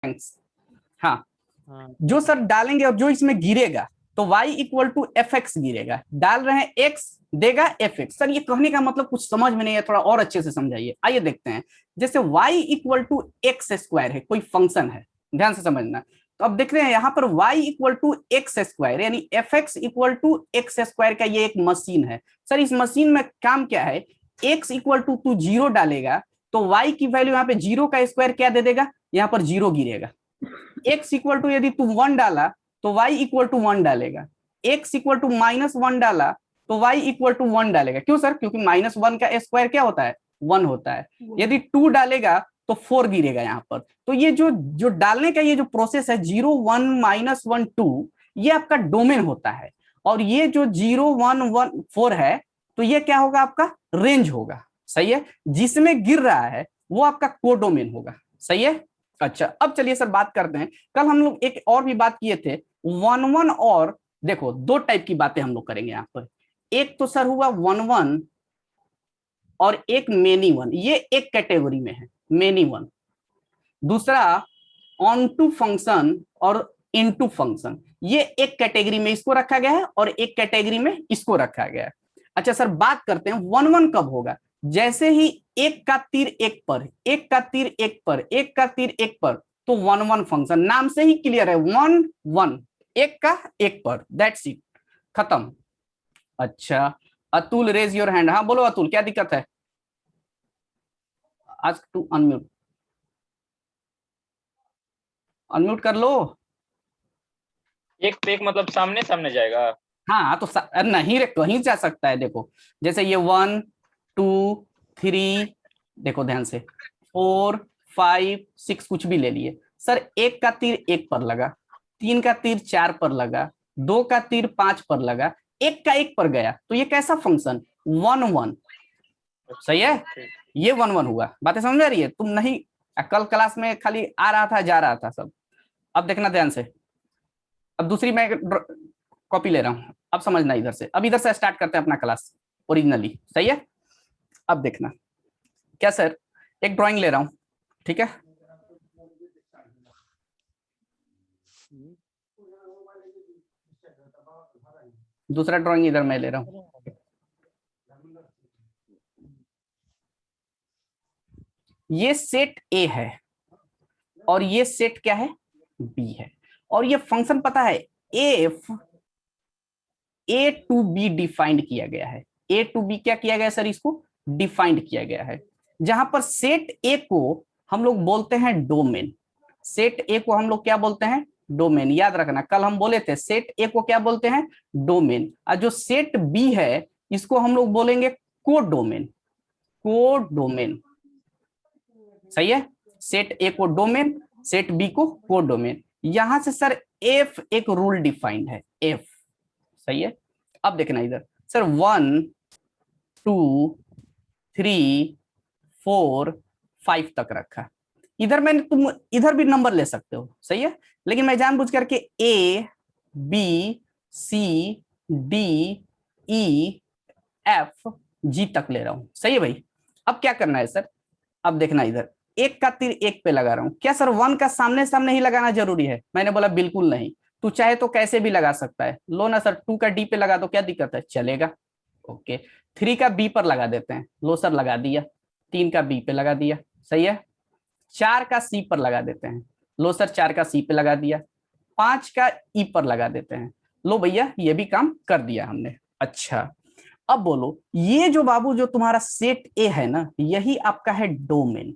Thanks. हाँ, हाँ जो सर डालेंगे और जो इसमें गिरेगा तो y equal to f x गिरेगा, डाल रहे हैं x देगा एफ एक्स। सर ये कहने का मतलब कुछ समझ में नहीं है, थोड़ा और अच्छे से समझाइए। आइए देखते हैं, जैसे y equal to x square है, कोई फंक्शन है, ध्यान से समझना। तो अब देख रहे हैं यहाँ पर y equal to x square यानी F x equal to x square का ये एक मशीन है। सर इस मशीन में काम क्या है, x इक्वल टू तू जीरो डालेगा तो y की वैल्यू यहाँ पे जीरो का स्क्वायर क्या दे देगा, यहाँ पर जीरो गिरेगा। x इक्वल टू यदि तू वन डाला तो y इक्वल टू वन डालेगा, x equal to minus one डाला तो y इक्वल टू वन डालेगा। क्यों सर, क्योंकि माइनस वन का स्क्वायर क्या होता है, वन होता है। यदि टू डालेगा तो फोर गिरेगा यहाँ पर। तो ये जो जो डालने का ये जो प्रोसेस है, zero one minus one two, ये आपका डोमेन होता है। और ये जो जीरो वन वन फोर है तो ये क्या होगा, आपका रेंज होगा। सही है, जिसमें गिर रहा है वो आपका कोडोमेन होगा। सही है। अच्छा, अब चलिए सर बात करते हैं, कल हम लोग एक और भी बात किए थे, वन वन। और देखो दो टाइप की बातें हम लोग करेंगे यहाँ पर। एक तो सर हुआ वन वन और एक मेनी वन, ये एक कैटेगरी में है मेनी वन। दूसरा ऑन टू फंक्शन और इनटू फंक्शन, ये एक कैटेगरी में इसको रखा गया है और एक कैटेगरी में इसको रखा गया है। अच्छा सर बात करते हैं वन वन कब होगा, जैसे ही एक का तीर एक पर, एक का तीर एक पर, एक का तीर एक पर, तो वन वन फंक्शन, नाम से ही क्लियर है, वन वन, एक का एक पर, दैट्स इट, खत्म। अच्छा अतुल रेज योर हैंड। हाँ बोलो अतुल, क्या दिक्कत है? आज टू अनम्यूट, अनम्यूट कर लो। एक पे एक मतलब सामने सामने जाएगा? हाँ तो नहीं रे, कहीं जा सकता है। देखो जैसे ये वन टू थ्री, देखो ध्यान से, फोर फाइव सिक्स, कुछ भी ले लिए सर। एक का तीर एक पर लगा, तीन का तीर चार पर लगा, दो का तीर पांच पर लगा, एक का एक पर गया, तो ये कैसा फंक्शन, वन वन। सही है, ये वन वन हुआ। बातें समझ आ रही है? तुम नहीं, कल क्लास में खाली आ रहा था जा रहा था सब। अब देखना ध्यान से, अब दूसरी मैं कॉपी ले रहा हूं, अब समझना इधर से। अब इधर से स्टार्ट करते हैं अपना क्लास ओरिजिनली। सही है, अब देखना क्या सर, एक ड्राइंग ले रहा हूं, ठीक है। दूसरा ड्राइंग इधर मैं ले रहा हूं। ये सेट ए है और ये सेट क्या है, बी है। और ये फंक्शन पता है, f A to B defined किया गया है। ए टू बी क्या किया गया सर, इसको डिफाइंड किया गया है। जहां पर सेट ए को हम लोग बोलते हैं डोमेन, सेट ए को हम लोग क्या बोलते हैं, डोमेन। याद रखना, कल हम बोले थे सेट ए को क्या बोलते हैं, डोमेन। और जो सेट बी है इसको हम लोग बोलेंगे कोडोमेन, कोडोमेन। सही है, सेट ए को डोमेन, सेट बी को कोडोमेन। यहां से सर एफ एक रूल डिफाइंड है, एफ। सही है, अब देखना इधर sir, one two three four five तक रखा। इधर मैंने, तुम इधर भी नंबर ले सकते हो, सही है, लेकिन मैं जानबूझ करके A B C D E F G तक ले रहा हूं। सही है भाई, अब क्या करना है सर, अब देखना इधर, एक का तीर एक पे लगा रहा हूं। क्या सर वन का सामने सामने ही लगाना जरूरी है? मैंने बोला बिल्कुल नहीं, तू चाहे तो कैसे भी लगा सकता है। लो ना सर, टू का डी पे लगा दो, क्या दिक्कत है, चलेगा। ओके, थ्री का बी पर लगा देते हैं, लो सर लगा दिया। तीन का बी पे लगा दिया, सही है। चार का सी पर लगा देते हैं, लो सर चार का सी पे लगा दिया। पांच का ई पर लगा देते हैं, लो भैया ये भी काम कर दिया हमने। अच्छा अब बोलो, ये जो बाबू जो तुम्हारा सेट ए है ना, यही आपका है डोमेन।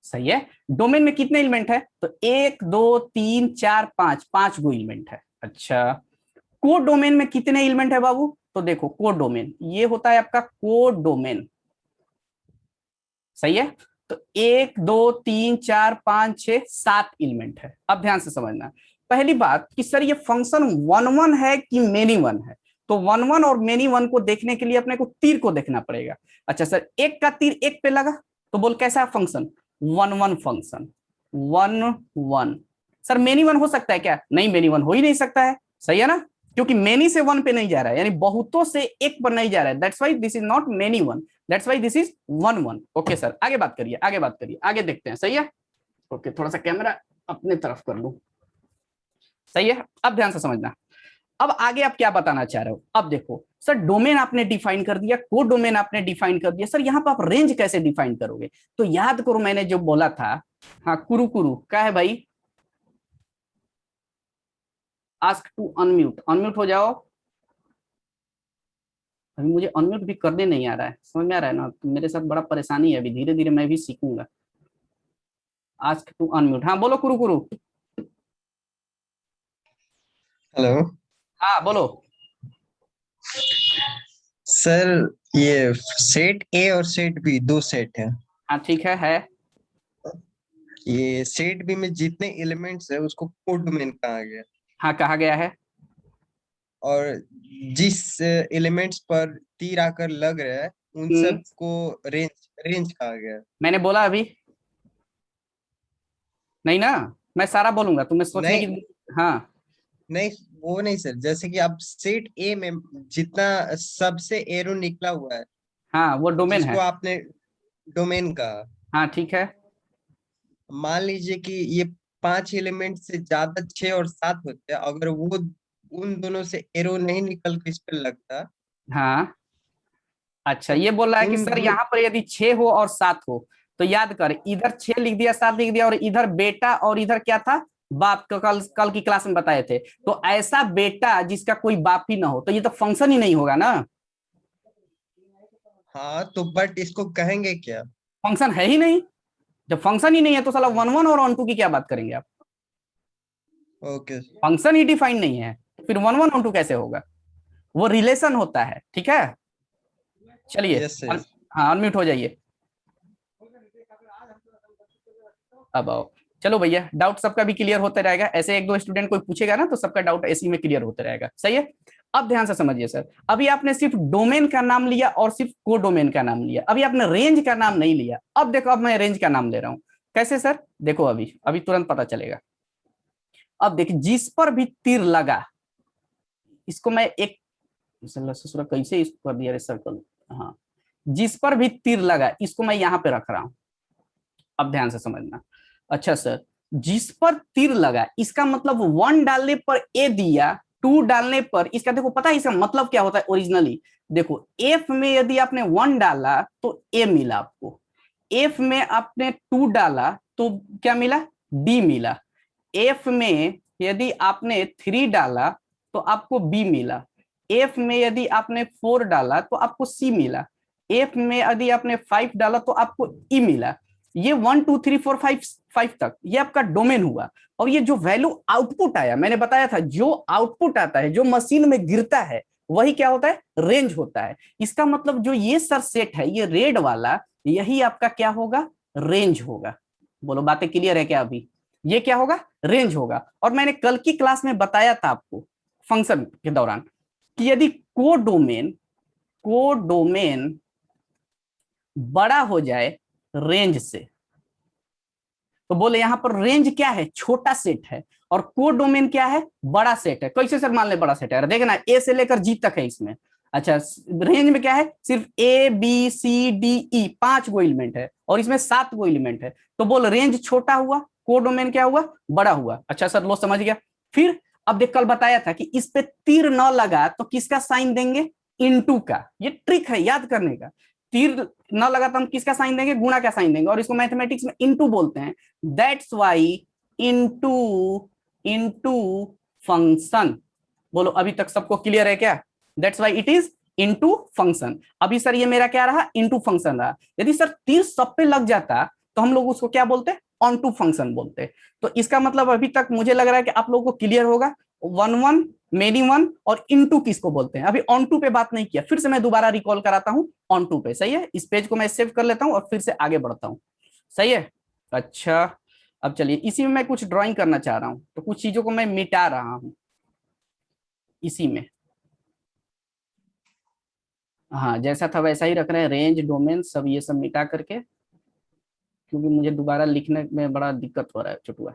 सही है, डोमेन में कितने एलिमेंट है, तो एक दो तीन चार पांच, पांच गो एलिमेंट है। अच्छा को डोमेन में कितने एलिमेंट है बाबू, तो देखो को डोमेन ये होता है आपका को डोमेन। सही है, तो एक दो तीन चार पांच छह सात एलिमेंट है। अब ध्यान से समझना, पहली बात कि सर ये फंक्शन वन वन है कि मेनी वन है, तो वन वन और मेनी वन को देखने के लिए अपने को तीर को देखना पड़ेगा। अच्छा सर एक का तीर एक पे लगा तो बोल कैसा function, one one function, one one. Sir many one हो सकता है क्या, नहीं मेनी वन हो ही नहीं सकता है। सही है ना, क्योंकि मेनी से वन पे नहीं जा रहा है, यानी बहुतों से एक पर नहीं जा रहा है, that's why this is not many one, that's why this is one one. Okay sir आगे बात करिए, आगे बात करिए, आगे देखते हैं। सही है, ओके, थोड़ा सा कैमरा अपने तरफ कर लूं। सही है, अब ध्यान से समझना। अब आगे आप क्या बताना चाह रहे हो? अब देखो सर, डोमेन आपने डिफाइन कर दिया, को डोमेन आपने डिफाइन कर दिया, सर यहाँ पर आप रेंज कैसे डिफाइन करोगे? तो याद करो मैंने जो बोला था, हाँ कुरु कुरु क्या है भाई? आस्क टू अनम्यूट, अनम्यूट हो जाओ। अभी मुझे अनम्यूट भी करने नहीं आ रहा है, समझ में आ रहा है ना? तो मेरे साथ बड़ा परेशानी है, अभी धीरे धीरे मैं भी सीखूंगा। आस्क टू अनम्यूट, हाँ बोलो कुरु कुरु। हेलो हाँ बोलो। सर, ये सेट ए और सेट बी दो सेट है। हाँ ठीक है। ये सेट बी में जितने एलिमेंट्स है उसको कोड डोमेन कहा गया, हाँ कहा गया है। और जिस एलिमेंट्स पर तीर आकर लग रहा है उन हम्म, सब को रेंज रेंज कहा गया। मैंने बोला अभी नहीं ना? मैं सारा बोलूंगा, तुम्हें सोचने की। नहीं हाँ नहीं, वो नहीं सर, जैसे कि अब सेट ए में जितना सबसे एरो निकला हुआ है हाँ वो डोमेन जिसको है। आपने डोमेन कहा, हाँ ठीक है। मान लीजिए कि ये 5 एलिमेंट से ज्यादा 6 और 7 होते हैं, अगर वो उन दोनों से एरो नहीं निकल के इस पे लगता हाँ अच्छा, तो ये बोल रहा है कि उन सर दो। यहाँ पर यदि 6 हो और 7 हो, तो याद कर, इधर 6 लिख दिया, 7 लिख दिया, और इधर बेटा, और इधर क्या था? बाप। तो कल कल की क्लास में बताए थे। तो ऐसा बेटा जिसका कोई बाप ही ना हो, तो ये तो फंक्शन ही नहीं होगा ना। हाँ तो बट इसको कहेंगे क्या? फंक्शन है ही नहीं। जब फंक्शन ही नहीं है तो साला वन वन और ऑन टू की क्या बात करेंगे आप? ओके। फंक्शन ही डिफाइन नहीं है, फिर वन वन ऑन टू कैसे होगा? वो रिलेशन होता है, ठीक है। चलिए यस सर। हाँ अनम्यूट हो जाइए। अब आओ। चलो भैया, डाउट सबका भी क्लियर होता रहेगा, ऐसे एक दो स्टूडेंट कोई पूछेगा ना तो सबका डाउट इसी में क्लियर होता रहेगा। सही है। अब ध्यान से समझिए सर, अभी आपने सिर्फ डोमेन का नाम लिया और सिर्फ को डोमेन का नाम लिया, अभी आपने रेंज का नाम नहीं लिया। अब देखो, अब मैं रेंज का नाम ले रहा हूं। कैसे सर? देखो अभी अभी तुरंत पता चलेगा। अब देखिए, जिस पर भी तीर लगा, इसको मैं एक ससुरा कैसे इसको कर दिया रे सर्कल। हाँ, जिस पर भी तीर लगा इसको मैं यहाँ पे रख रहा हूं। अब ध्यान से समझना। अच्छा सर, जिस पर तीर लगा इसका मतलब 1 डालने पर ए दिया, 2 डालने पर इसका, देखो पता है इसका मतलब क्या होता है ओरिजिनली? देखो एफ में यदि आपने 1 डाला तो ए मिला आपको, एफ में आपने 2 डाला तो क्या मिला? डी मिला। एफ में यदि आपने 3 डाला तो आपको बी मिला। एफ में यदि आपने 4 डाला तो आपको सी मिला। एफ में यदि आपने 5 डाला तो आपको ई मिला। ये 1 2 3 4 5 तक ये आपका डोमेन हुआ। और ये जो वैल्यू आउटपुट आया, मैंने बताया था, जो आउटपुट आता है जो मशीन में गिरता है वही क्या होता है? रेंज होता है। इसका मतलब जो ये सर सेट है, ये रेड वाला, यही आपका क्या होगा? रेंज होगा। बोलो बातें क्लियर है क्या अभी? ये क्या होगा? रेंज होगा। और मैंने कल की क्लास में बताया था आपको फंक्शन के दौरान कि यदि को डोमेन बड़ा हो जाए रेंज से, तो बोले यहां पर रेंज क्या है? छोटा सेट है, और को डोमेन क्या है? बड़ा सेट है। कैसे सर मान ले बड़ा सेट है? देखना, ए से लेकर जी तक है इसमें। अच्छा, रेंज में क्या है? सिर्फ A B C D E 5 गो एलिमेंट है, और इसमें 7 गो एलिमेंट है। तो बोल रेंज छोटा हुआ, को डोमेन क्या हुआ? बड़ा हुआ। अच्छा सर, लो समझ गया। फिर अब देख, कल बताया था कि इस पे तीर न लगा तो किसका साइन देंगे? इनटू का। ये ट्रिक है याद करने का। तीर न लगा तो हम किसका साइन देंगे? गुणा का साइन देंगे, और इसको मैथमेटिक्स में इनटू बोलते हैं। That's why into into function. बोलो अभी तक सबको क्लियर है क्या? That's why it is into function. अभी सर ये मेरा क्या रहा? इनटू फंक्शन रहा। यदि सर तीर सब पे लग जाता तो हम लोग उसको क्या बोलते? ऑन टू फंक्शन बोलते। तो इसका मतलब अभी तक मुझे लग रहा है कि आप लोगों को क्लियर होगा। वन वन, मेनी वन, और इनटू किसको बोलते हैं? अभी ऑन टू पे बात नहीं किया, फिर से मैं दोबारा रिकॉल कराता हूं ऑन टू पे। सही है, इस पेज को मैं सेव कर लेता हूं और फिर से आगे बढ़ता हूं। सही है। अच्छा, अब चलिए, इसी में मैं कुछ ड्राइंग करना चाह रहा हूं, तो कुछ चीजों को मैं मिटा रहा हूं इसी में। हाँ, जैसा था वैसा ही रख रहे हैं, रेंज डोमेन सब ये सब मिटा करके, क्योंकि मुझे दोबारा लिखने में बड़ा दिक्कत हो रहा है चुटुआ।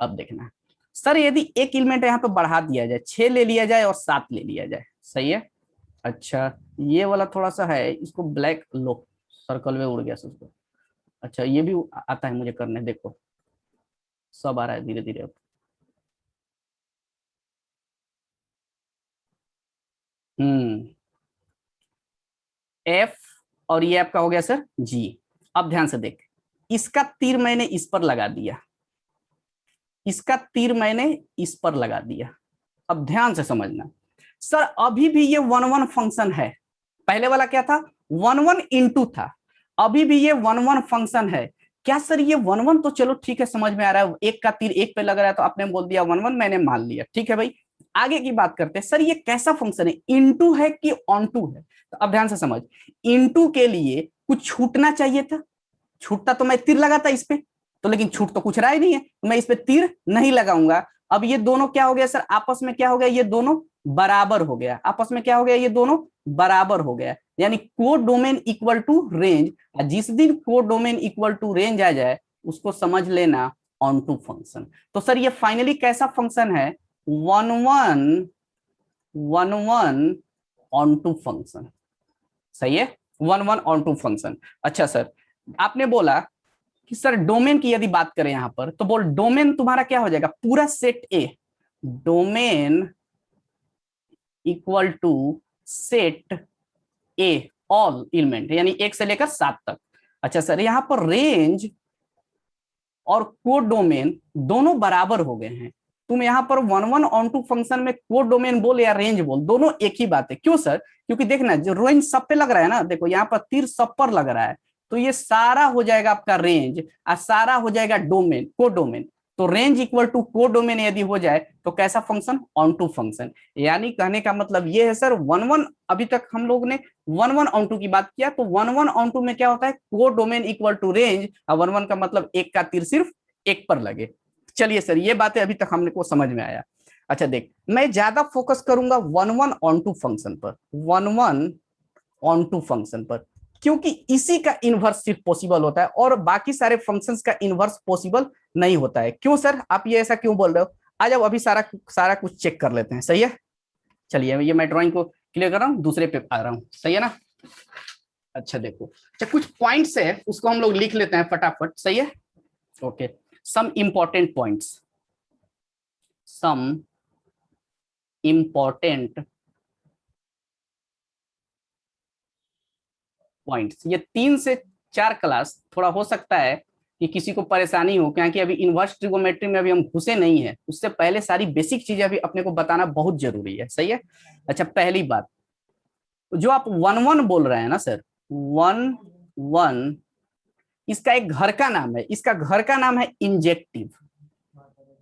अब देखना सर, यदि एक एलिमेंट यहाँ पे बढ़ा दिया जाए, 6 ले लिया जाए और 7 ले लिया जाए। सही है। अच्छा, ये वाला थोड़ा सा है, इसको ब्लैक लो, सर्कल में उड़ गया उसको। अच्छा ये भी आता है मुझे करने, देखो सब आ रहा है धीरे धीरे अब। एफ और ये आपका हो गया सर जी। अब ध्यान से देख, इसका तीर मैंने इस पर लगा दिया, इसका तीर मैंने इस पर लगा दिया। अब ध्यान से समझना सर, अभी भी ये 1 1 फंक्शन है। पहले वाला क्या था, 1 1 इंटू था, अभी भी ये 1 1 फंक्शन है। क्या सर ये 1 1 तो चलो ठीक है, समझ में आ रहा है, एक का तीर एक पे लग रहा है तो आपने बोल दिया 1 1, मैंने मान लिया, ठीक है भाई। आगे की बात करते हैं, सर ये कैसा फंक्शन है, इनटू है कि ऑनटू है। तो अब ध्यान से समझ, इनटू के लिए कुछ छूटना चाहिए था, छूटता तो मैं तीर लगाता इस पे, तो लेकिन छूट तो कुछ रहा ही नहीं है, तो मैं इस पे तीर नहीं लगाऊंगा। अब ये दोनों क्या हो गया सर, आपस में क्या हो गया, ये दोनों बराबर हो गया, आपस में क्या हो गया, ये दोनों बराबर हो गया, यानी को डोमेन इक्वल टू रेंज। जिस दिन को डोमेन इक्वल टू रेंज आ जाए उसको समझ लेना ऑन टू फंक्शन। तो सर ये फाइनली कैसा फंक्शन है, 1 1 1 1 ऑन टू फंक्शन, सही है, 1 1 ऑन टू फंक्शन। अच्छा सर, आपने बोला कि सर डोमेन की यदि बात करें यहां पर, तो बोल डोमेन तुम्हारा क्या हो जाएगा, पूरा set A, domain equal to set A all element, यानी 1 से लेकर 7 तक। अच्छा सर, यहां पर रेंज और कोड डोमेन दोनों बराबर हो गए हैं। तुम यहां पर 1 1 ऑन टू फंक्शन में कोड डोमेन बोल या रेंज बोल, दोनों एक ही बात है। क्यों सर, क्योंकि देखना जो रेंज सब पे लग रहा है ना, देखो यहाँ पर तीर सब पर लग रहा है, तो ये सारा हो जाएगा आपका रेंज और सारा हो जाएगा डोमेन, को डोमेन। तो रेंज इक्वल टू को डोमेन यदि हो जाए तो कैसा फंक्शन, ऑन टू फंक्शन। यानी कहने का मतलब ये है सर, 1 1 अभी तक हम लोग ने 1 1 ऑन टू की बात किया, तो 1 1 ऑन टू में क्या होता है, को डोमेन इक्वल टू रेंज, और 1 1 का मतलब एक का तीर सिर्फ एक पर लगे। चलिए सर, ये बातें अभी तक हमने को समझ में आया। अच्छा देख, मैं ज्यादा फोकस करूंगा 1 1 ऑन टू फंक्शन पर, 1 1 ऑन टू फंक्शन पर, क्योंकि इसी का इनवर्स सिर्फ पॉसिबल होता है और बाकी सारे फंक्शंस का इनवर्स पॉसिबल नहीं होता है। क्यों सर, आप ये ऐसा क्यों बोल रहे हो, आ जाओ अभी सारा सारा कुछ चेक कर लेते हैं, सही है। चलिए ये मैं ड्राइंग को क्लियर कर रहा हूँ, दूसरे पे आ रहा हूँ, सही है ना। अच्छा देखो, अच्छा कुछ पॉइंट्स है उसको हम लोग लिख लेते हैं फटाफट, सही है। Okay, some important points, some important points। ये 3 से 4 क्लास थोड़ा हो सकता है कि किसी को परेशानी हो, क्योंकि अभी इनवर्स ट्रिगोमेट्री में अभी हम घुसे नहीं है, उससे पहले सारी बेसिक चीजें अभी अपने को बताना बहुत जरूरी है, सही है। अच्छा पहली बात, जो आप 1 1 बोल रहे हैं ना सर, 1 1 इसका एक घर का नाम है, इसका घर का नाम है इंजेक्टिव।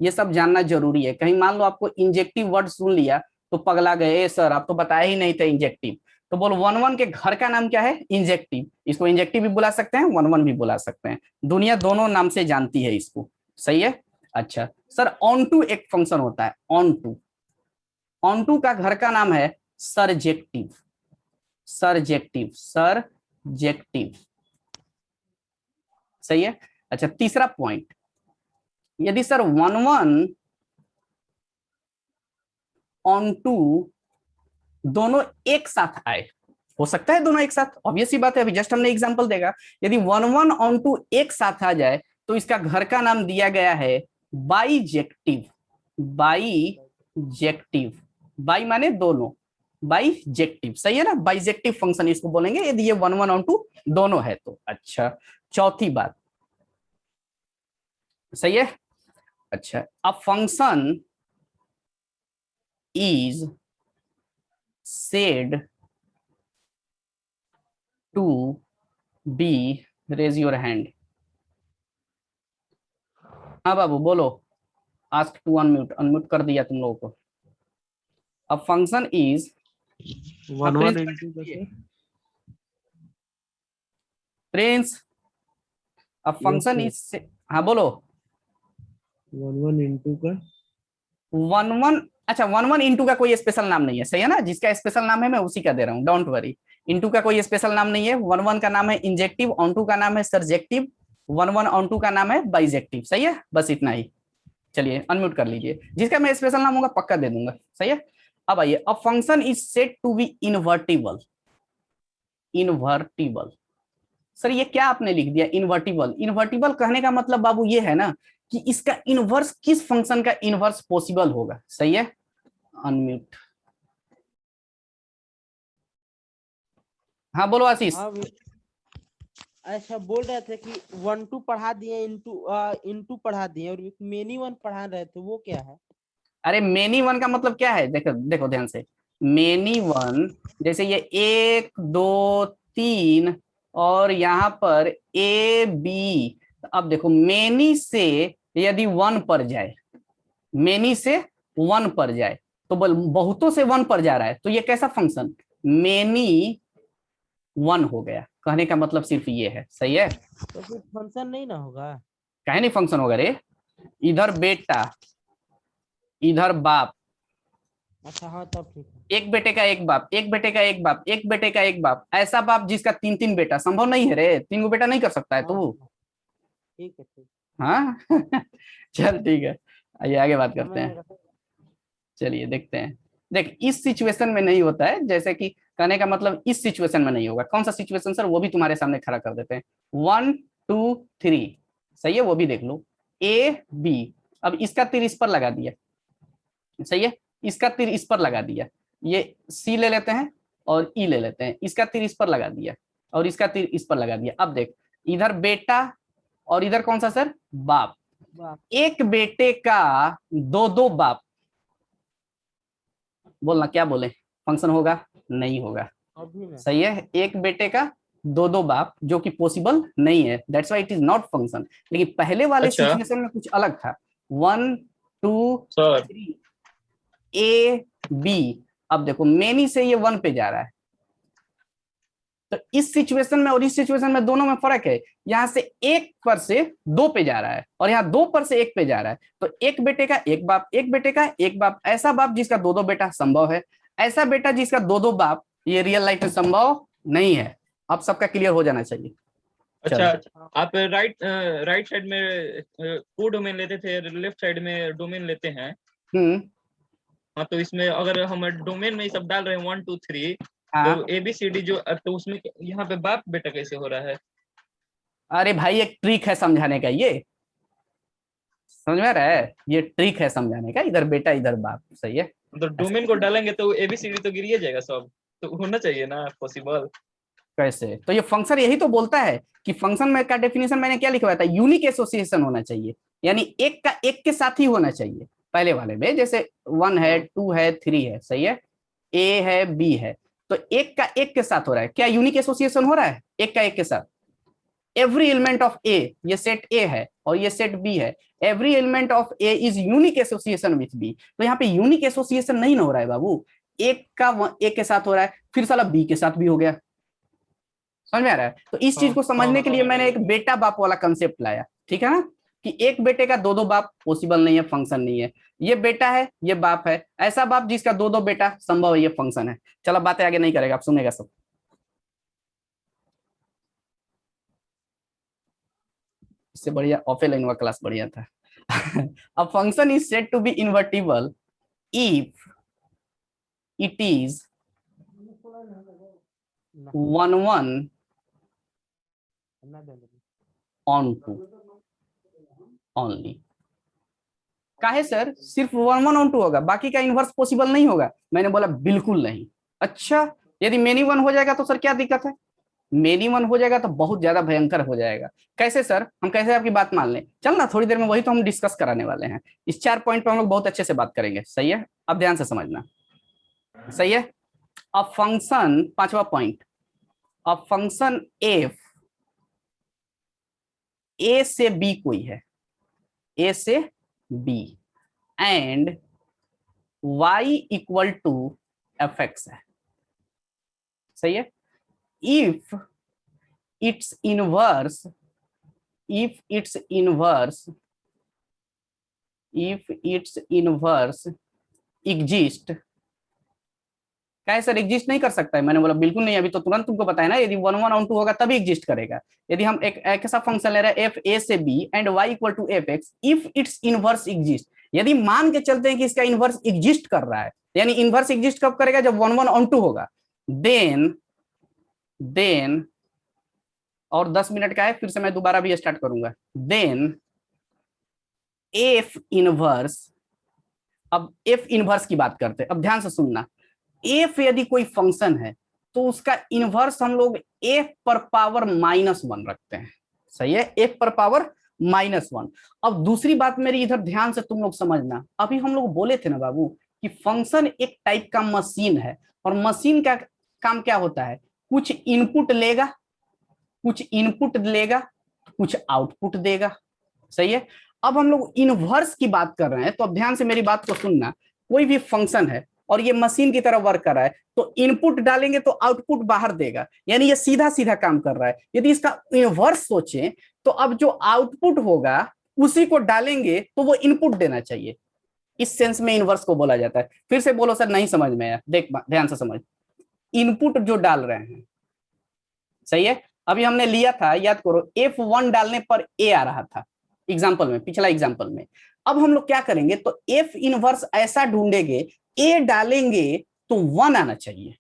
ये सब जानना जरूरी है, कहीं मान लो आपको इंजेक्टिव वर्ड सुन लिया तो पगला गए, सर आप तो बताया ही नहीं था इंजेक्टिव। तो बोलो 1 1 के घर का नाम क्या है, इंजेक्टिव। इसको इंजेक्टिव भी बुला सकते हैं, 1 1 भी बुला सकते हैं, दुनिया दोनों नाम से जानती है इसको, सही है। अच्छा सर, ऑन टू एक फंक्शन होता है, ऑन टू, ऑन टू का घर का नाम है सरजेक्टिव, सरजेक्टिव, सरजेक्टिव, सही है। अच्छा तीसरा पॉइंट, यदि सर 1 1 ऑन टू दोनों एक साथ आए, हो सकता है दोनों एक साथ, ऑब्वियस सी बात है, अभी जस्ट हमने एग्जांपल देगा। यदि 1 1 ऑन टू एक साथ आ जाए तो इसका घर का नाम दिया गया है बाईजेक्टिव, बाईजेक्टिव, बाई माने दोनों, बाईजेक्टिव, सही है ना, बाईजेक्टिव फंक्शन इसको बोलेंगे यदि ये 1 1 ऑन टू दोनों है तो। अच्छा चौथी बात, सही है। अच्छा, अ function is said to be, raise your hand। हाँ बाबू बोलो, आस्क टू अनम्यूट, अनम्यूट कर दिया तुम लोगों को। अ function is 1 1 into Prince, a function is, हाँ बोलो 1 1 into का 1 1। अच्छा 1 1 इंटू का कोई स्पेशल नाम नहीं है, सही है ना, जिसका स्पेशल नाम है मैं उसी का दे रहा हूँ, डोंट वरी। इंटू का कोई स्पेशल नाम नहीं है, 1 1 का नाम है इंजेक्टिव, ऑन टू का नाम है सरजेक्टिव, 1 1 ऑन टू का नाम है बाइजेक्टिव, सही है, बस इतना ही। चलिए अनम्यूट कर लीजिए, जिसका मैं स्पेशल नाम होगा पक्का दे दूंगा, सही है। अब आइए, a function is said to be invertible, invertible, sir ये क्या आपने लिख दिया इन्वर्टिबल? इन्वर्टिबल कहने का मतलब बाबू ये है ना कि इसका इनवर्स किस फंक्शन का इनवर्स पॉसिबल होगा। सही है, अनम्यूट। हाँ बोलो आशीष। हाँ अच्छा बोल रहे थे कि 1 2 पढ़ा दिए, इनटू पढ़ा दिए और मेनी वन पढ़ा रहे थे, वो क्या है? अरे मेनी वन का मतलब क्या है, देखो देखो ध्यान से। मेनी वन जैसे ये 1 2 3 और यहाँ पर ए बी। अब देखो मेनी से यदि 1 पर जाए, मेनी से 1 पर जाए तो बहुतों से 1 पर जा रहा है, तो ये कैसा फंक्शन, मेनी 1 हो गया। कहने का मतलब सिर्फ ये है। सही है, तो फिर फंक्शन नहीं ना होगा? कहे नहीं फंक्शन होगा रे। इधर बेटा, इधर बाप, अच्छा हाँ तब ठीक है। एक बेटे का एक बाप, एक बेटे का एक बाप, एक बेटे का एक बाप, ऐसा बाप जिसका 3 3 बेटा संभव नहीं है रे। 3 गो बेटा नहीं कर सकता है हाँ, तू। हाँ, ठीक है ठीक। हाँ चल ठीक है, आइए आगे बात करते समझ हैं। रखा। चलिए देखते हैं। देख इस सिचुएशन में नहीं होता है, जैसे कि कहने का मतलब इस सिचुएशन में नहीं होगा। कौन सा सिचुएशन सर, वो भी तुम्हारे सामने खड़ा कर देते हैं। 1 2 3 सही है, वो भी देख लो। ए बी, अब इसका तीर इस पर लगा दिया। सही है, इसका तीर इस पर लगा दिया। ये सी ले लेते हैं और ई ले लेते हैं। इसका तीर इस पर लगा दिया और इसका तीर इस पर लगा दिया। अब देख इधर बेटा और इधर कौन सा सर, बाप। वाह, एक बेटे का 2 2 बाप, बोलना क्या बोले, फंक्शन होगा नहीं होगा। अभी ना। सही है, एक बेटे का 2 2 बाप जो कि पॉसिबल नहीं है, that's why it is not function. लेकिन पहले वाले अच्छा। सिचुएशन में कुछ अलग था। 1 2 सर 3 ए बी। अब देखो मेनी से ये 1 पे जा रहा है, तो इस सिचुएशन में और इस सिचुएशन में दोनों में फर्क है। यहाँ से 1 पर से 2 पे जा रहा है और यहाँ 2 पर से 1 पे जा रहा है। तो एक बेटे का एक बाप, एक बेटे का एक बाप, ऐसा बाप जिसका 2 2 बेटा संभव है, ऐसा बेटा जिसका 2 2 बाप ये रियल लाइफ में संभव नहीं है। अब सबका क्लियर हो जाना चाहिए। अच्छा, चलो। आप राइट साइड में को डोमेन लेते थे, लेफ्ट साइड में डोमेन लेते हैं। हम्म। हाँ, तो इसमें अगर हम डोमेन में ये सब डाल रहे हैं 1 2 3, हाँ तो ABCD जो, तो उसमें यहाँ पे बाप बेटा कैसे हो रहा है? अरे भाई एक ट्रिक है समझाने का, ये समझ में आ रहा है, ये ट्रिक है समझाने का। इधर बेटा इधर बाप। सही है, मतलब डोमेन को डालेंगे तो ABCD तो गिर ही जाएगा सब, तो होना चाहिए ना पॉसिबल। कैसे, तो ये फंक्शन यही तो बोलता है कि फंक्शन में का डेफिनेशन मैंने क्या लिखवाया था, यूनिक एसोसिएशन होना चाहिए, यानी एक का एक के साथ ही होना चाहिए। पहले वाले में जैसे 1 है 2 है 3 है। सही है, ए है बी है, तो एक का एक के साथ हो रहा है। क्या यूनिक एसोसिएशन हो रहा है एक का एक के साथ? एवरी एलिमेंट ऑफ ए, ये सेट ए है और ये सेट बी है, every element of A is unique association with B. तो यहाँ पे यूनिक एसोसिएशन नहीं ना हो रहा है बाबू, एक का एक के साथ हो रहा है, फिर साला बी के साथ भी हो गया। समझ में आ रहा है? तो इस चीज को समझने के लिए मैंने एक बेटा बाप वाला कंसेप्ट लाया। ठीक है ना, कि एक बेटे का 2 2 बाप पॉसिबल नहीं है, फंक्शन नहीं है। ये बेटा है, ये बाप है, ऐसा बाप जिसका 2 2 बेटा संभव है, ये फंक्शन है। चलो बातें आगे नहीं करेगा, आप सुनेगा सब। इससे बढ़िया ऑफलाइन वाला क्लास बढ़िया था। A function is said to be invertible if it is 1 1 onto only। काहे सर सिर्फ 1 1 onto होगा, बाकी का इनवर्स पॉसिबल नहीं होगा? मैंने बोला बिल्कुल नहीं। अच्छा, यदि मेनी 1 हो जाएगा तो सर क्या दिक्कत है? मेनी 1 हो जाएगा तो बहुत ज्यादा भयंकर हो जाएगा। कैसे सर, हम कैसे आपकी बात मान लें? चल ना, थोड़ी देर में वही तो हम डिस्कस कराने वाले हैं। इस 4 पॉइंट पे हम लोग बहुत अच्छे से बात करेंगे। सही है, अब ध्यान से समझना। सही है, अब फंक्शन 5वां पॉइंट, अब फंक्शन एफ ए से बी कोई है, ए से B and y equal to f x है। सही है, if it's inverse, if its inverse exist, क्या है सर एग्जिस्ट नहीं कर सकता है? मैंने बोला बिल्कुल नहीं, अभी तो तुरंत तुमको बताया ना, यदि 1 1 onto होगा तभी एग्जिस्ट करेगा। यदि हम एक ऐसा फंक्शन ले रहे हैं एफ ए से B and y equal to f x, if it's inverse exist, यदि मान के चलते हैं कि इसका इनवर्स एग्जिस्ट कर रहा है, यानी इनवर्स एग्जिस्ट कब करेगा? जब 1 1 onto होगा। देन और 10 मिनट का है, फिर से मैं दोबारा भी स्टार्ट करूंगा। देन एफ इनवर्स, अब एफ इनवर्स की बात करते हैं, अब ध्यान से सुनना। एफ यदि कोई फंक्शन है तो उसका इनवर्स हम लोग एफ पर पावर -1 रखते हैं। सही है, एफ पर पावर -1। अब दूसरी बात मेरी इधर ध्यान से तुम लोग समझना, अभी हम लोग बोले थे ना बाबू कि फंक्शन एक टाइप का मशीन है, और मशीन का काम क्या होता है, कुछ इनपुट लेगा, कुछ इनपुट लेगा, कुछ आउटपुट देगा। सही है, अब हम लोग इनवर्स की बात कर रहे हैं, तो अब ध्यान से मेरी बात को सुनना। कोई भी फंक्शन है और ये मशीन की तरह वर्क कर रहा है, तो इनपुट डालेंगे तो आउटपुट बाहर देगा, यानी ये सीधा सीधा काम कर रहा है। यदि इसका इनवर्स सोचें तो अब जो आउटपुट होगा उसी को डालेंगे तो वो इनपुट देना चाहिए। इस सेंस में इनवर्स को बोला जाता है। फिर से बोलो सर नहीं समझ में आया, देख ध्यान से समझ, इनपुट जो डाल रहे हैं। सही है, अभी हमने लिया था, याद करो, F1 डालने पर A आ रहा था एग्जाम्पल में, पिछला एग्जाम्पल में। अब हम लोग क्या करेंगे, तो F इनवर्स ऐसा ढूंढेंगे, A डालेंगे तो 1 आना चाहिए।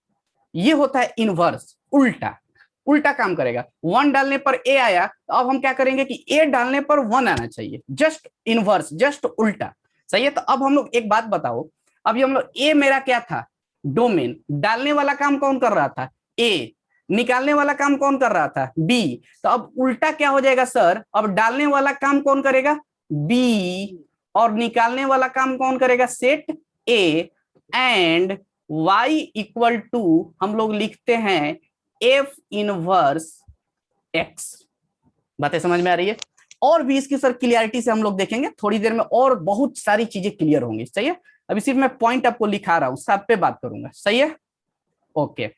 ये होता है इनवर्स, उल्टा उल्टा काम करेगा। 1 डालने पर A आया, तो अब हम क्या करेंगे कि A डालने पर 1 आना चाहिए, जस्ट इनवर्स, जस्ट उल्टा। सही है, तो अब हम लोग एक बात बताओ, अभी हम लोग A मेरा क्या था, डोमेन, डालने वाला काम कौन कर रहा था, A, निकालने वाला काम कौन कर रहा था, B। तो अब उल्टा क्या हो जाएगा सर, अब डालने वाला काम कौन करेगा, B, और निकालने वाला काम कौन करेगा, set A, and y equal to हम लोग लिखते हैं F इनवर्स X। बातें समझ में आ रही है? और भी इसकी सर क्लियरिटी से हम लोग देखेंगे थोड़ी देर में, और बहुत सारी चीजें क्लियर होंगी। सही है, अभी सिर्फ मैं पॉइंट आपको लिखा रहा हूं, सब पे बात करूंगा। सही है, ओके,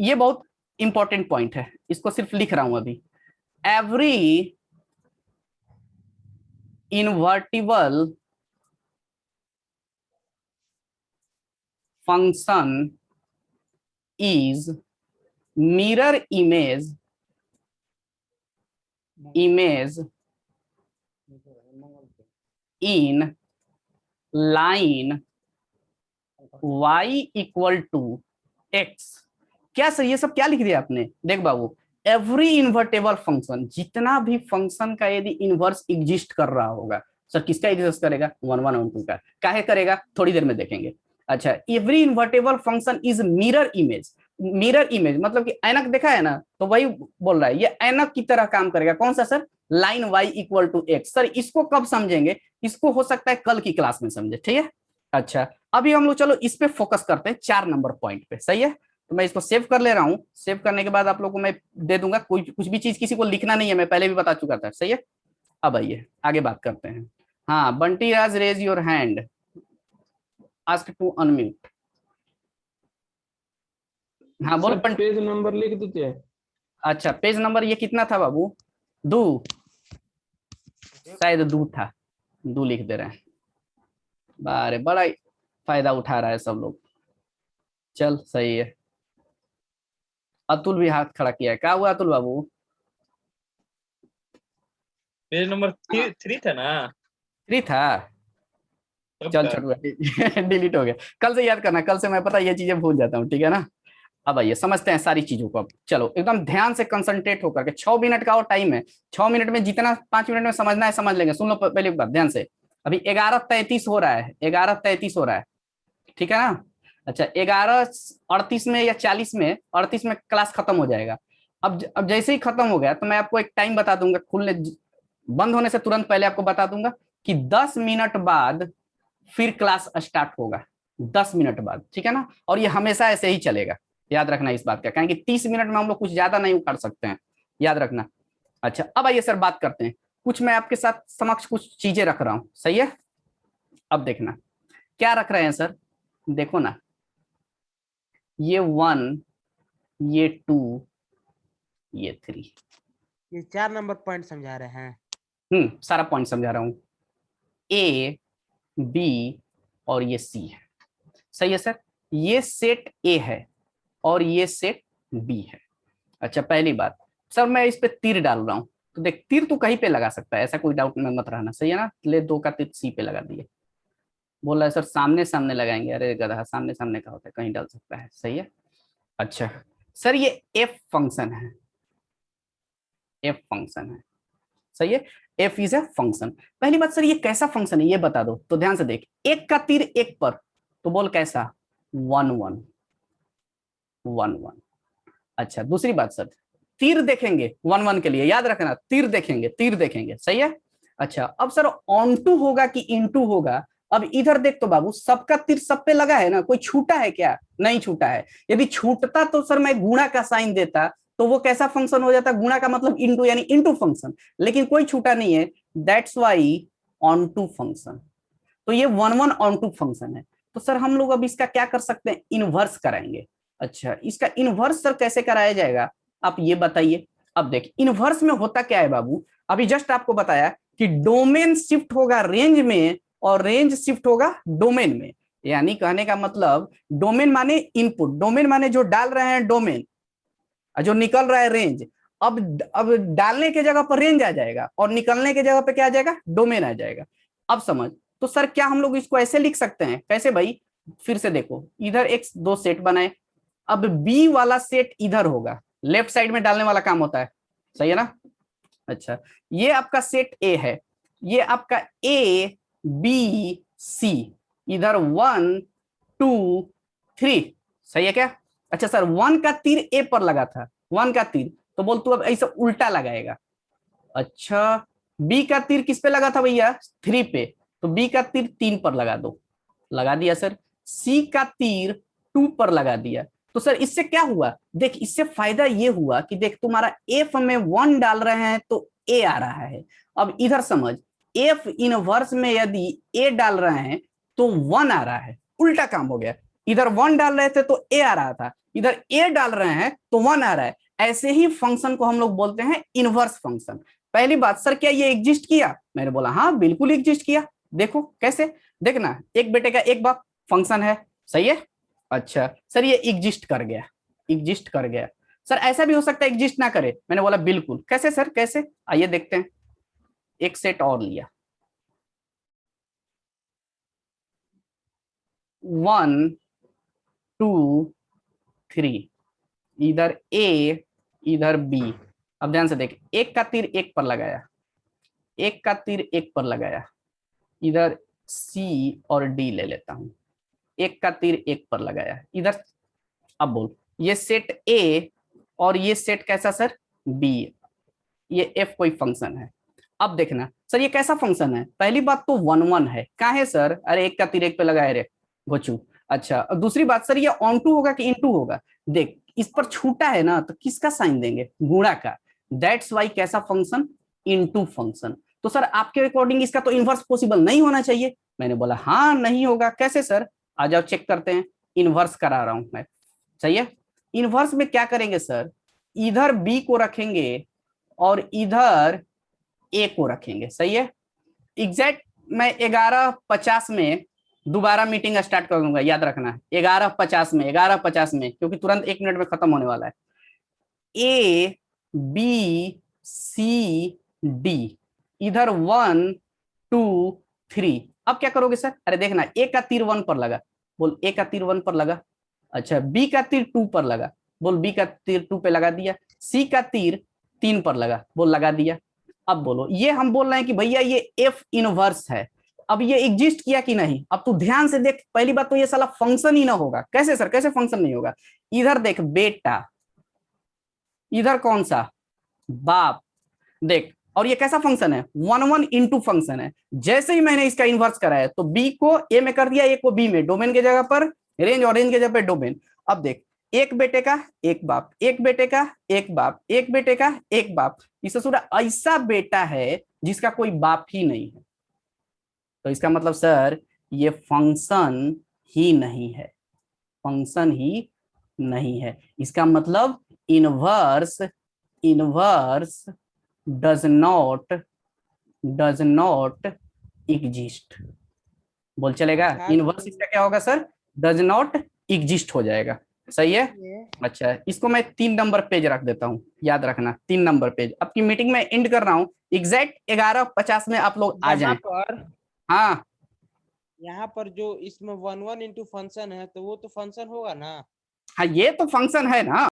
ये बहुत इंपॉर्टेंट पॉइंट है, इसको सिर्फ लिख रहा हूं अभी। Every invertible function is mirror image in line y equal to x। क्या सर ये सब क्या लिख दिया आपने, देख बाबू, एवरी इन्वर्टेबल फंक्शन, जितना भी फंक्शन का यदि इनवर्स एग्जिस्ट कर रहा होगा, सर किसका एग्जिस्ट करेगा, 1 1 और 2 का। काहे करेगा, थोड़ी देर में देखेंगे। अच्छा, every invertible function is mirror image. Mirror image मतलब कि ऐनक देखा है ना, तो वही बोल रहा है, ये ऐनक की तरह काम करेगा। कौन सा sir, line y equal to x। Sir इसको कब समझेंगे, इसको हो सकता है कल की क्लास में समझे, ठीक है। अच्छा, अभी हम लोग चलो इस पे फोकस करते हैं, 4 नंबर पॉइंट पे। सही है, तो मैं इसको सेव कर ले रहा हूँ। सेव करने के बाद आप लोग को मैं दे दूंगा, कोई कुछ भी चीज किसी को लिखना नहीं है, मैं पहले भी बता चुका था। सही है, अब आइए आगे बात करते हैं। हाँ, Bunty Raj, raise your hand, ask to unmute. हाँ बोल सर पेज नंबर लिख दीजिए। अच्छा, पेज नंबर ये कितना था बाबू, 2, शायद 2 था, 2 लिख दे रहे हैं। बारे बड़ा ही फायदा उठा रहा है सब लोग। चल सही है, अतुल भी हाथ खड़ा किया है। क्या हुआ अतुल बाबू, पेज नंबर 3 था ना, 3 था। चल छोड़ू, डिलीट हो गया। कल से याद करना, कल से मैं पता ये चीजें भूल जाता हूँ, ठीक है ना। अब आइए समझते हैं सारी चीजों को। अब चलो एकदम ध्यान से कंसंट्रेट होकर के, 6 मिनट का और टाइम है, 6 मिनट में जितना 5 मिनट में समझना है समझ लेंगे। सुन लो पहले एक बात ध्यान से, अभी 11:33 हो रहा है, 11:33 हो रहा है, ठीक है ना। अच्छा, 11:38 में या 40 में, 38 में क्लास खत्म हो जाएगा। अब जैसे ही खत्म हो गया तो मैं आपको एक टाइम बता दूंगा, खुलने बंद होने से तुरंत पहले आपको बता दूंगा कि 10 मिनट बाद फिर क्लास स्टार्ट होगा, 10 मिनट बाद, ठीक है ना। और ये हमेशा ऐसे ही चलेगा, याद रखना इस बात का, क्योंकि 30 मिनट में हम लोग कुछ ज्यादा नहीं उखाड़ सकते हैं, याद रखना। अच्छा, अब आइए सर बात करते हैं, कुछ मैं आपके साथ समक्ष कुछ चीजें रख रहा हूं। सही है, अब देखना क्या रख रहे हैं सर, देखो ना, ये 1, ये 2, ये 3, ये 4 नंबर पॉइंट समझा रहे हैं। सारा पॉइंट समझा रहा हूं, ए, बी और ये सी है। सही है सर, ये सेट ए है और ये सेट बी है। अच्छा, पहली बात सर, मैं इस पे तीर डाल रहा हूं, तो देख तीर तू कहीं पे लगा सकता है, ऐसा कोई डाउट में मत रहना। सही है ना, ले 2 का तीर सी पे लगा दिए। बोल रहा है सर सामने सामने लगाएंगे, अरे गधा, सामने सामने का होता है, कहीं डाल सकता है। सही है। अच्छा सर, ये एफ फंक्शन है, एफ फंक्शन है। सही है, एफ इज ए फंक्शन। पहली बात सर ये कैसा फंक्शन है ये बता दो, तो ध्यान से देख, एक का तीर एक पर, तो बोल कैसा, 1 1 1 1। अच्छा दूसरी बात सर, तीर देखेंगे 1 1 के लिए, याद रखना तीर देखेंगे, तीर देखेंगे, सही है। अच्छा अब सर ऑन टू होगा कि इनटू होगा, अब इधर देख तो बाबू सबका तीर सब पे लगा है ना, कोई छूटा है क्या, नहीं छूटा है। यदि छूटता तो सर मैं गुणा का साइन देता, तो वो कैसा फंक्शन हो जाता, गुणा का मतलब इनटू यानी इनटू फंक्शन, लेकिन कोई छूटा नहीं है, that's why onto function. तो ये 1 1 ऑन टू फंक्शन है। तो सर हम लोग अब इसका क्या कर सकते हैं, इनवर्स कराएंगे। अच्छा इसका इनवर्स सर कैसे कराया जाएगा, आप ये बताइए। अब देख इनवर्स में होता क्या है बाबू, अभी जस्ट आपको बताया कि डोमेन शिफ्ट होगा रेंज में और रेंज शिफ्ट होगा डोमेन में। यानी कहने का मतलब डोमेन माने इनपुट, डोमेन माने जो डाल रहे हैं डोमेन, जो निकल रहा है रेंज। अब डालने के जगह पर रेंज आ जाएगा और निकलने के जगह पे क्या आ जाएगा, डोमेन आ जाएगा। अब समझ, तो सर क्या हम लोग इसको ऐसे लिख सकते हैं, कैसे भाई, फिर से देखो, इधर एक दो सेट बनाए, अब बी वाला सेट इधर होगा, लेफ्ट साइड में डालने वाला काम होता है, सही है ना। अच्छा ये आपका सेट ए है, ये आपका ए बी सी, इधर 1 2 3, सही है क्या। अच्छा सर 1 का तीर ए पर लगा था, 1 का तीर, तो बोल तू अब ऐसा उल्टा लगाएगा। अच्छा बी का तीर किस पे लगा था भैया, 3 पे, तो बी का तीर 3 पर लगा दो, लगा दिया सर। सी का तीर 2 पर लगा दिया। तो सर इससे क्या हुआ, देख इससे फायदा ये हुआ कि देख तुम्हारा एफ में 1 डाल रहे हैं तो ए आ रहा है। अब इधर समझ, एफ इनवर्स में यदि ए डाल रहे हैं तो 1 आ रहा है, उल्टा काम हो गया। इधर 1 डाल रहे थे तो ए आ रहा था, इधर ए डाल रहे हैं तो 1 आ रहा है। ऐसे ही फंक्शन को हम लोग बोलते हैं इनवर्स फंक्शन। पहली बात सर क्या ये एग्जिस्ट किया, मैंने बोला हाँ बिल्कुल एग्जिस्ट किया। देखो कैसे, देखना एक बेटे का एक बाप फंक्शन है, सही है। अच्छा सर ये एग्जिस्ट कर गया, एग्जिस्ट कर गया। सर ऐसा भी हो सकता है एग्जिस्ट ना करे, मैंने बोला बिल्कुल, कैसे सर कैसे, आइए देखते हैं। एक सेट और लिया, 1 2 3, इधर ए इधर बी। अब ध्यान से देख, एक का तीर एक पर लगाया, एक का तीर एक पर लगाया, इधर सी और डी ले लेता हूं, एक का तीर एक पर लगाया इधर। अब बोल ये सेट ए और ये सेट कैसा सर, बी, ये एफ कोई फंक्शन है। अब देखना सर ये कैसा फंक्शन है, पहली बात तो 1 1 है, कहाँ है सर, अरे एक का तीर एक पे लगाए रे गोचू। अच्छा दूसरी बात सर ये ऑन टू होगा कि इन टू होगा, देख इस पर छूटा है ना, तो किसका साइन देंगे, गुणा का, दैट्स वाई कैसा फंक्शन, इनटू फंक्शन। तो सर आपके अकॉर्डिंग इसका तो इनवर्स पॉसिबल नहीं होना चाहिए, मैंने बोला हाँ नहीं होगा, कैसे सर, आ जाओ चेक करते हैं, इनवर्स करा रहा हूं मैं, सही है। इनवर्स में क्या करेंगे सर, इधर बी को रखेंगे और इधर ए को रखेंगे, सही है। एग्जैक्ट मैं 11:50 में दोबारा मीटिंग स्टार्ट कर दूंगा, याद रखना 11:50 में, क्योंकि तुरंत 1 मिनट में खत्म होने वाला है। ए बी सी डी, इधर 1 2 3। अब क्या करोगे सर, अरे देखना ए का तीर 1 पर लगा, बोल ए का तीर 1 पर लगा। अच्छा बी का तीर 2 पर लगा, बोल बी का तीर 2 पे लगा दिया। सी का तीर 3 पर लगा, बोल लगा दिया। अब बोलो ये हम बोल रहे हैं कि भैया ये एफ इनवर्स है, अब ये एग्जिस्ट किया कि नहीं। अब तू ध्यान से देख, पहली बात तो ये साला फंक्शन ही ना होगा, कैसे सर कैसे फंक्शन नहीं होगा, इधर देख बेटा, इधर कौन सा बाप, देख, और ये कैसा फंक्शन है, 1 1 इनटू फंक्शन है। जैसे ही मैंने इसका इन्वर्स कराया तो बी को ए में कर दिया, ए को बी में, डोमेन के जगह पर रेंज और रेंज के जगह पर डोमेन। अब देख एक बेटे का एक बाप, एक बेटे का एक बाप, एक बेटे का एक बाप, इससे पूरा ऐसा बेटा है जिसका कोई बाप ही नहीं है। तो इसका मतलब सर ये फंक्शन ही नहीं है, फंक्शन ही नहीं है। इसका मतलब inverse, inverse does not exist. बोल चलेगा, इनवर्स इसका क्या होगा सर, डज नॉट एग्जिस्ट हो जाएगा, सही है। अच्छा इसको मैं 3 नंबर पेज रख देता हूँ, याद रखना 3 नंबर पेज। आपकी मीटिंग में एंड कर रहा हूँ, एग्जैक्ट 11:50 में आप लोग आ जाएं। हाँ यहाँ पर जो इसमें 1 1 इनटू फंक्शन है, तो वो तो फंक्शन होगा ना। हाँ ये तो फंक्शन है ना।